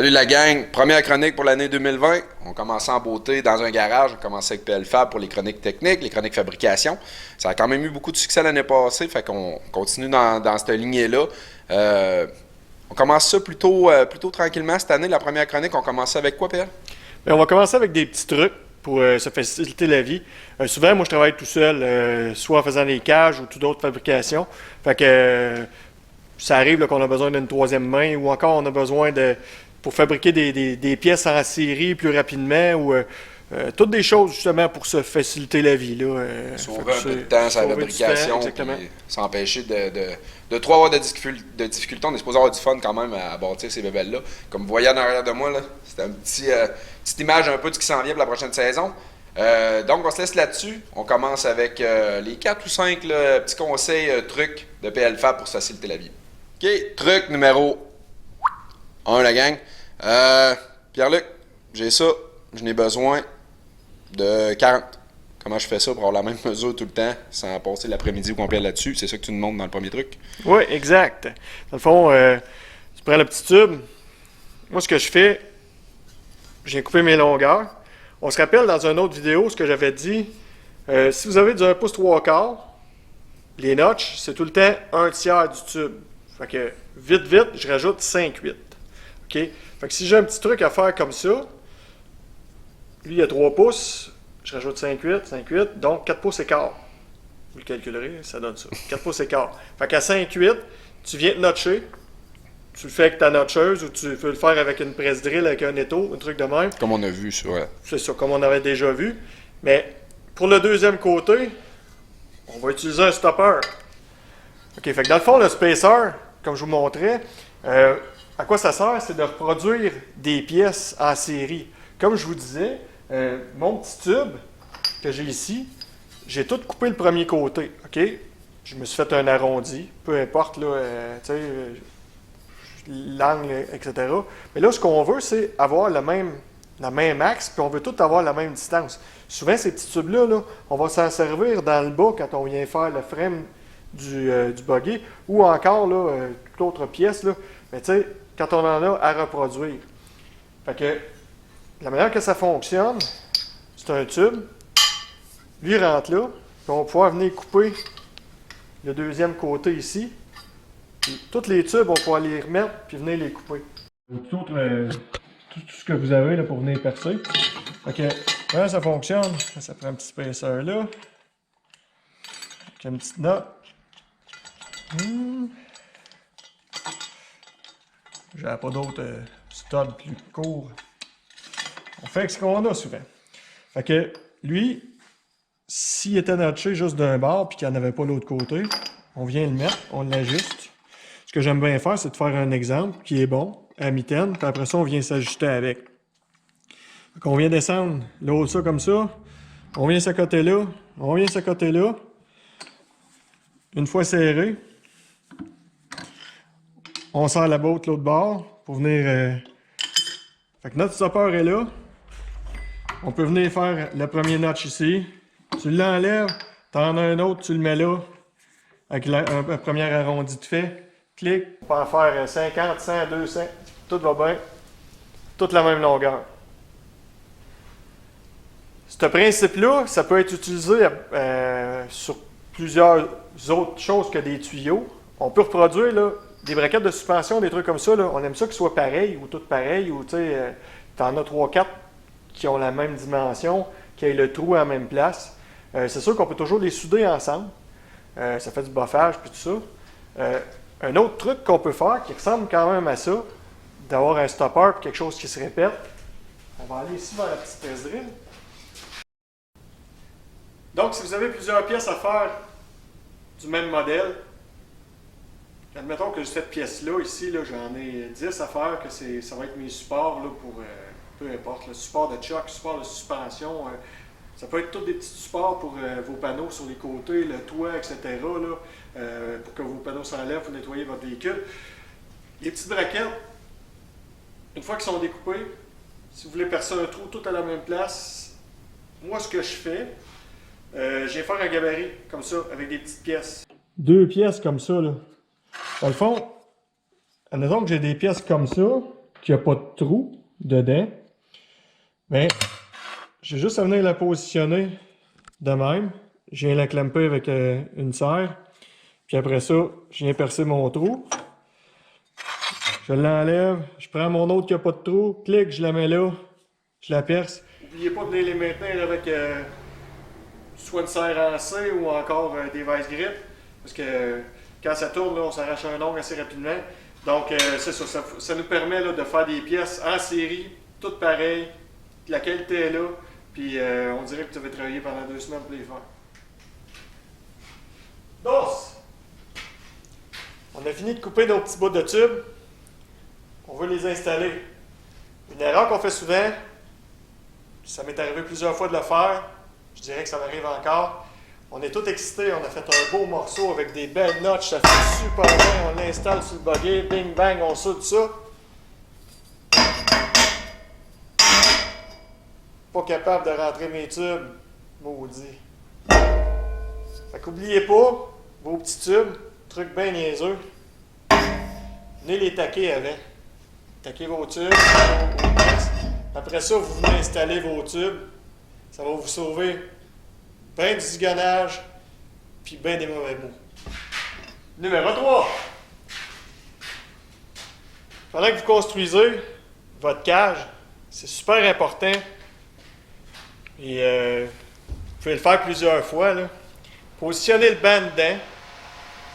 Salut la gang, première chronique pour l'année 2020. On commençait en beauté dans un garage, on commençait avec PLFab pour les chroniques techniques, les chroniques fabrication. Ça a quand même eu beaucoup de succès l'année passée, fait qu'on continue dans cette lignée-là. On commence ça plutôt tranquillement cette année. La première chronique, on commençait avec quoi, Pierre? Bien, on va commencer avec des petits trucs pour se faciliter la vie. Souvent, moi, je travaille tout seul, soit en faisant des cages ou toute autre fabrication. Fait que ça arrive là, qu'on a besoin d'une troisième main ou encore on a besoin pour fabriquer des pièces en série plus rapidement ou toutes des choses justement pour se faciliter la vie. Sauver un peu de temps sur la fabrication, puis s'empêcher de trop avoir de difficultés. On est supposé avoir du fun quand même à bâtir ces bébelles-là. Comme vous voyez en arrière de moi, c'est une petite image un peu de ce qui s'en vient pour la prochaine saison. Donc on se laisse là-dessus. On commence avec les 4 ou 5 petits conseils, trucs de PLFab pour se faciliter la vie. OK, truc numéro 1, la gang. Pierre-Luc, j'ai ça. Je n'ai besoin de 40. Comment je fais ça pour avoir la même mesure tout le temps sans passer l'après-midi au complet là-dessus? C'est ça que tu nous montres dans le premier truc? Oui, exact. Dans le fond, tu prends le petit tube. Moi, ce que je fais, j'ai coupé mes longueurs. On se rappelle dans une autre vidéo ce que j'avais dit. Si vous avez du 1 pouce 3 quarts, les notches, c'est tout le temps 1/3 du tube. Fait que vite, je rajoute 5/8. OK? Fait que si j'ai un petit truc à faire comme ça, lui il a 3 pouces, je rajoute 5/8, donc 4 pouces et quart. Vous le calculerez, ça donne ça. 4 pouces et quart. Fait qu'à 5/8, tu viens te notcher. Tu le fais avec ta notcheuse ou tu peux le faire avec une presse drill, avec un étau, un truc de même. Comme on a vu ça, ouais. C'est ça, comme on avait déjà vu. Mais pour le deuxième côté, on va utiliser un stopper. OK, fait que dans le fond, le spacer, comme je vous montrais, à quoi ça sert? C'est de reproduire des pièces en série. Comme je vous disais, mon petit tube que j'ai ici, j'ai tout coupé le premier côté. OK? Je me suis fait un arrondi, peu importe, là, tu sais, l'angle, etc. Mais là, ce qu'on veut, c'est avoir la même axe, puis on veut tout avoir la même distance. Souvent, ces petits tubes-là, on va s'en servir dans le bas quand on vient faire le frame du buggy, ou encore toute autre pièce, là, mais tu sais, quand on en a à reproduire. Fait que la manière que ça fonctionne, c'est un tube, lui rentre là, puis on va pouvoir venir couper le deuxième côté ici. Puis, tous les tubes, on va pouvoir les remettre puis venir les couper. Tout ce que vous avez là, pour venir percer. Fait que, comment ça fonctionne? Ça prend un petit spaceur là. Avec une petite note. J'avais pas d'autres studs plus courts. On fait ce qu'on a souvent. Fait que lui, s'il était notché juste d'un bord puis qu'il n'y en avait pas l'autre côté, on vient le mettre, on l'ajuste. Ce que j'aime bien faire, c'est de faire un exemple qui est bon, à mitaine, puis après ça, on vient s'ajuster avec. Donc, on vient descendre l'autre ça comme ça, on vient s'accoter là, on vient s'accoter là. Une fois serré, on serre la botte l'autre bord pour venir... Fait que notre stopper est là. On peut venir faire le premier notch ici. Tu l'enlèves, tu en as un autre, tu le mets là. Avec un premier arrondi de fait. Clic. On peut en faire 50, 100, 200. Tout va bien. Toute la même longueur. Ce principe-là, ça peut être utilisé sur plusieurs autres choses que des tuyaux. On peut reproduire là, des braquettes de suspension, des trucs comme ça. Là. On aime ça qu'ils soient pareils ou toutes pareilles. Ou tu sais, t'en as 3-4 qui ont la même dimension, qui aient le trou à la même place. C'est sûr qu'on peut toujours les souder ensemble. Ça fait du buffage puis tout ça. Un autre truc qu'on peut faire qui ressemble quand même à ça, d'avoir un stopper puis quelque chose qui se répète. On va aller ici vers la petite presse drill. Donc, si vous avez plusieurs pièces à faire du même modèle, admettons que cette pièce-là, ici, là, j'en ai 10 à faire, que ça va être mes supports là, pour peu importe, le support de choc, support de suspension. Ça peut être tous des petits supports pour vos panneaux sur les côtés, le toit, etc. Là, pour que vos panneaux s'enlèvent pour nettoyer votre véhicule. Les petites braquettes, une fois qu'ils sont découpés, si vous voulez percer un trou tout à la même place, moi ce que je fais, je vais faire un gabarit comme ça, avec des petites pièces. 2 pièces comme ça, là. Dans le fond, admettons que j'ai des pièces comme ça, qu'il n'y a pas de trou dedans, mais j'ai juste à venir la positionner de même. Je viens la clamper avec une serre. Puis après ça, je viens percer mon trou. Je l'enlève. Je prends mon autre qui n'a pas de trou. Clic, je la mets là. Je la perce. N'oubliez pas de venir les maintenir avec soit une serre en C ou encore des vice grip. Parce que quand ça tourne, là, on s'arrache un ongle assez rapidement. Donc, c'est ça. Ça nous permet là, de faire des pièces en série, toutes pareilles. La qualité est là. Puis on dirait que tu vas travailler pendant 2 semaines pour les faire. Dos! On a fini de couper nos petits bouts de tube. On veut les installer. Une erreur qu'on fait souvent, ça m'est arrivé plusieurs fois de le faire, je dirais que ça m'arrive encore. On est tout excités, on a fait un beau morceau avec des belles notches, ça fait super bien, on l'installe sur le buggy, bing bang, on soude ça. Pas capable de rentrer mes tubes, maudit. Fait qu'oubliez pas, vos petits tubes, truc bien niaiseux, venez les taquer avant. Taquez vos tubes, après ça, vous venez installer vos tubes. Ça va vous sauver bien du zigonnage, puis bien des mauvais mots. Numéro 3. Pendant que vous construisez votre cage, c'est super important. Et vous pouvez le faire plusieurs fois. Là. Positionnez le banc dedans.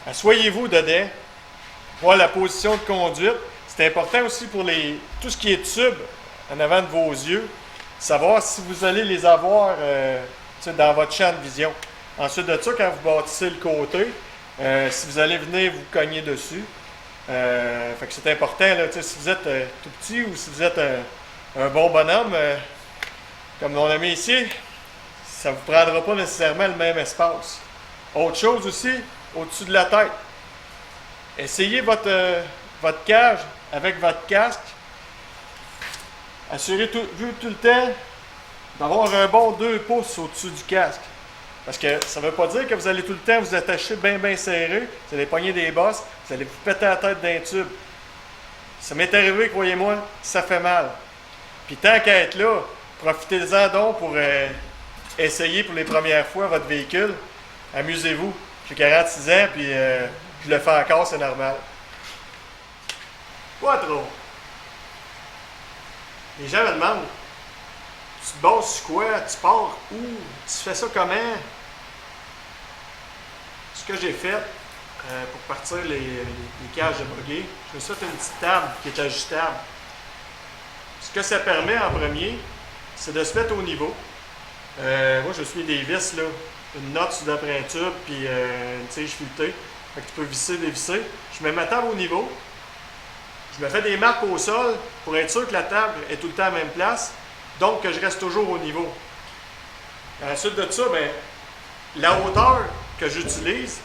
Asseyez-vous dedans. Voir la position de conduite. C'est important aussi pour tout ce qui est tube en avant de vos yeux, savoir si vous allez les avoir dans votre champ de vision. Ensuite de ça, quand vous bâtissez le côté, si vous allez venir vous cogner dessus, fait que c'est important, là, si vous êtes tout petit ou si vous êtes un bon bonhomme, comme on a mis ici, ça ne vous prendra pas nécessairement le même espace. Autre chose aussi, au-dessus de la tête. Essayez votre cage avec votre casque. Assurez tout le temps d'avoir un bon 2 pouces au-dessus du casque. Parce que ça ne veut pas dire que vous allez tout le temps vous attacher bien serré, vous allez pogner des bosses, vous allez vous péter la tête d'un tube. Ça m'est arrivé, croyez-moi, ça fait mal. Puis tant qu'à être là, profitez-en donc pour essayer pour les premières fois votre véhicule. Amusez-vous. J'ai 46 ans, puis je le fais encore, c'est normal. Pas trop. Les gens me demandent, tu te bases sur quoi? Tu pars où? Tu fais ça comment? Ce que j'ai fait pour partir les cages de buggy, je me suis fait une petite table qui est ajustable. Ce que ça permet en premier, c'est de se mettre au niveau. Moi, je suis des vis, là, une note sur d'après un tube, puis une tige filetée. Fait que tu peux visser, dévisser. Je mets ma table au niveau. Je me fais des marques au sol pour être sûr que la table est tout le temps à la même place, donc que je reste toujours au niveau. Ensuite de ça, ben, la hauteur que j'utilise,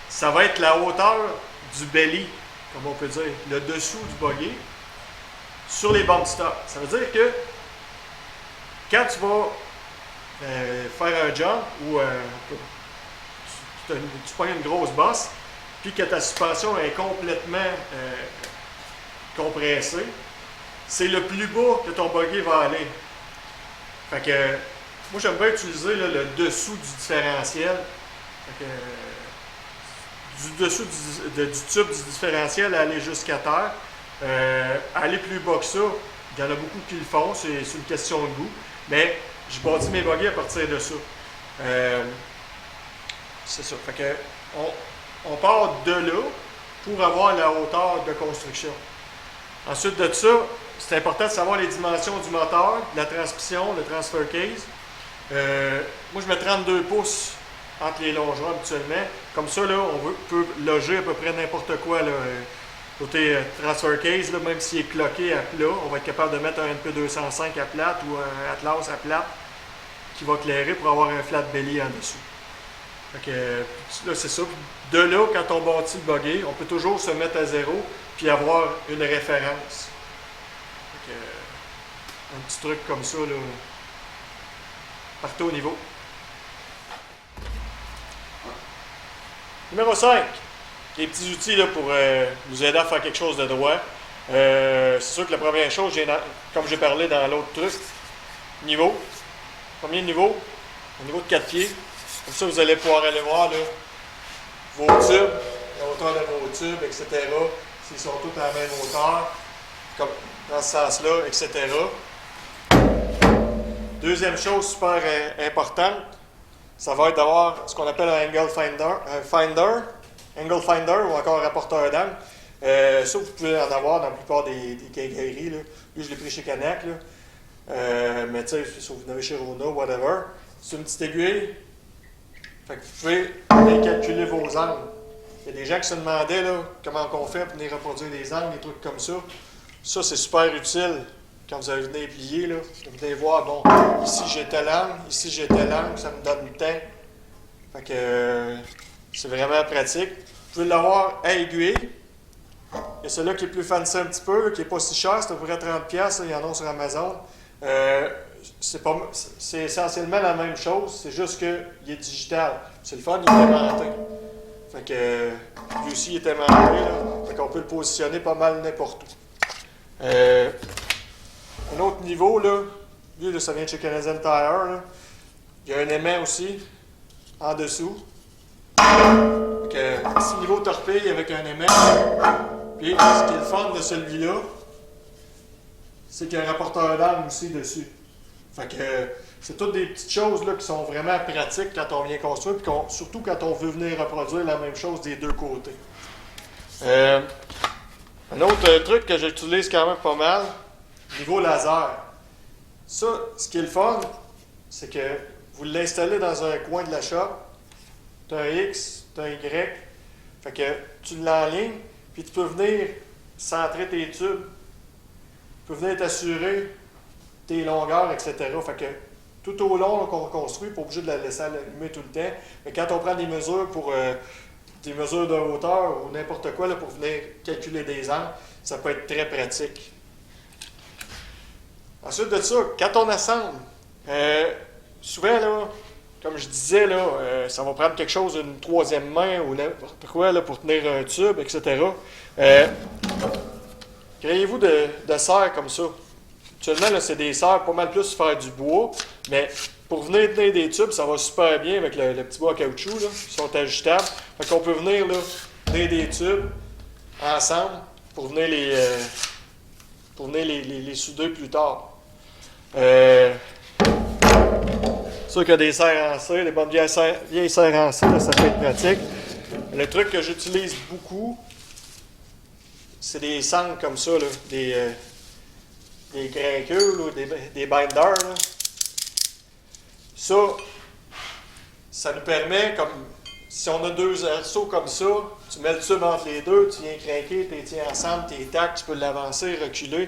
ça va être la hauteur du belly, comme on peut dire, le dessous du buggy, sur les bump stops. Ça veut dire que quand tu vas faire un jump ou tu prends une grosse bosse, puis que ta suspension est complètement compressée, c'est le plus bas que ton buggy va aller. Fait que moi j'aime bien utiliser là, le dessous du différentiel. Fait que, du dessous du tube du différentiel à aller jusqu'à terre. Aller plus bas que ça, il y en a beaucoup qui le font, c'est une question de goût. Mais je bâtis mes buggy à partir de ça. C'est ça. Fait que on part de là pour avoir la hauteur de construction. Ensuite de ça, c'est important de savoir les dimensions du moteur, de la transmission, le transfer case. Moi, je mets 32 pouces entre les longeons habituellement. Comme ça, là, peut loger à peu près n'importe quoi. Là. Côté transfer case, là, même s'il est cloqué à plat, on va être capable de mettre un NP205 à plate ou un Atlas à plate qui va éclairer pour avoir un flat belly en dessous. Fait que, là, c'est ça. De là, quand on bâtit le buggy, on peut toujours se mettre à zéro puis avoir une référence. Fait que, un petit truc comme ça, là, partez au niveau. Numéro 5, les petits outils là, pour nous aider à faire quelque chose de droit. C'est sûr que la première chose, comme j'ai parlé dans l'autre truc, niveau. Premier niveau, au niveau de 4 pieds. Comme ça, vous allez pouvoir aller voir là, vos tubes, la hauteur de vos tubes, etc. S'ils sont tous à la même hauteur, comme dans ce sens-là, etc. Deuxième chose super importante, ça va être d'avoir ce qu'on appelle un angle finder ou encore un rapporteur d'angle. Ça, vous pouvez en avoir dans la plupart des quincailleries. Là. Lui, je l'ai pris chez Canac. Mais tu sais, si vous en avez chez Rona, whatever. C'est une petite aiguille. Fait que vous pouvez aller calculer vos angles. Il y a des gens qui se demandaient là, comment on fait pour venir reproduire des angles, des trucs comme ça. Ça, c'est super utile quand vous allez venir plier. Là. Vous venez voir, bon, ici j'ai tel angle, ici j'ai tel angle, ça me donne le temps. Fait que c'est vraiment pratique. Vous pouvez l'avoir à aiguille. Il y a celui-là qui est plus fancy un petit peu, qui n'est pas si cher, c'est à peu près 30$, il y en a sur Amazon. C'est essentiellement la même chose, c'est juste qu'il est digital. C'est le fun, il est aimanté. Fait que lui aussi il est aimanté, là. Fait qu'on peut le positionner pas mal n'importe où. Un autre niveau, là, lui, là, ça vient de chez Canadian Tire. Là. Il y a un aimant aussi, en dessous. Ici, niveau torpille avec un aimant. Puis, ce qui est le fun de celui-là, c'est qu'il y a un rapporteur d'angle aussi dessus. Fait que c'est toutes des petites choses là, qui sont vraiment pratiques quand on vient construire, puis surtout quand on veut venir reproduire la même chose des deux côtés. Un autre truc que j'utilise quand même pas mal, niveau laser. Ça, ce qui est le fun, c'est que vous l'installez dans un coin de la shop, tu as un X, tu as un Y, fait que tu l'enlignes, puis tu peux venir centrer tes tubes, tu peux venir t'assurer tes longueurs, etc. Fait que tout au long qu'on construit, pas obligé de la laisser allumer tout le temps. Mais quand on prend des mesures pour des mesures de hauteur ou n'importe quoi là, pour venir calculer des angles, ça peut être très pratique. Ensuite de ça, quand on assemble, souvent, là, comme je disais, là, ça va prendre quelque chose, une troisième main ou n'importe quoi là, pour tenir un tube, etc. Créez-vous de serres comme ça. Actuellement, là, c'est des serres pas mal plus faire du bois, mais pour venir tenir des tubes, ça va super bien avec le petit bois à caoutchouc, là, qui sont ajustables. Fait qu'on peut venir là, tenir des tubes ensemble pour venir les souder plus tard. Sûr qu'il y a des serres en cire, des bonnes vieilles serres en cire, ça peut être pratique. Le truc que j'utilise beaucoup, c'est des sangles comme ça, là, des craqueux, là, des binders. Là. Ça nous permet, comme si on a deux arceaux comme ça, tu mets le tube entre les deux, tu viens craquer, tu les tiens ensemble, tes tacs, tu peux l'avancer, reculer.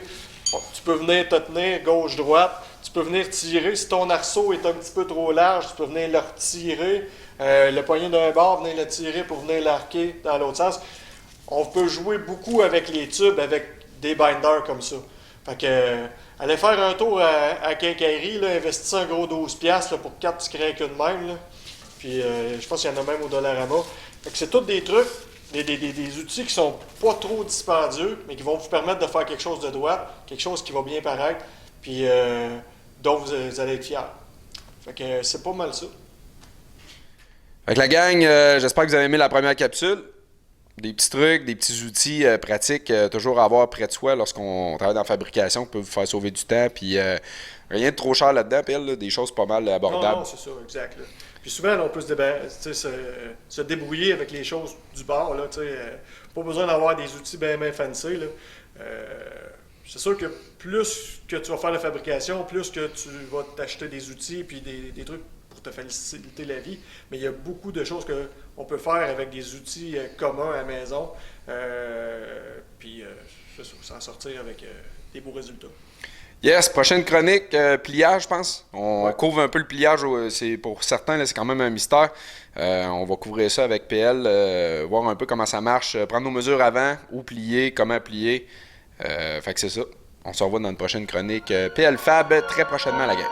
Bon, tu peux venir te tenir gauche-droite, tu peux venir tirer. Si ton arceau est un petit peu trop large, tu peux venir le retirer. Le poignet d'un bord, venir le tirer pour venir l'arquer dans l'autre sens. On peut jouer beaucoup avec les tubes, avec des binders comme ça. Fait que, allez faire un tour à Quincaillerie, là, investissez un gros 12$ là, pour 4 petits craqueux de même. Là. Puis je pense qu'il y en a même au Dollarama. Fait que c'est tous des trucs, des outils qui sont pas trop dispendieux, mais qui vont vous permettre de faire quelque chose de droit, quelque chose qui va bien paraître, puis dont vous allez être fiers. Fait que c'est pas mal ça. Fait que la gang, j'espère que vous avez aimé la première capsule. Des petits trucs, des petits outils pratiques toujours à avoir près de soi lorsqu'on travaille dans la fabrication qui peuvent vous faire sauver du temps. Puis rien de trop cher là-dedans, puis des choses pas mal abordables. Non, c'est ça, exact. Là. Puis souvent, là, on peut se débrouiller avec les choses du bord. Là, pas besoin d'avoir des outils bien fancy. Là. C'est sûr que plus que tu vas faire la fabrication, plus que tu vas t'acheter des outils et des trucs pour te faciliter la vie. Mais il y a beaucoup de choses qu'on peut faire avec des outils communs à la maison. Puis s'en sortir avec des beaux résultats. Yes, prochaine chronique, pliage, je pense. On couvre un peu le pliage, c'est pour certains, là, c'est quand même un mystère. On va couvrir ça avec PL, voir un peu comment ça marche, prendre nos mesures avant, où plier, comment plier. Fait que c'est ça. On se revoit dans une prochaine chronique PL Fab très prochainement à la gang.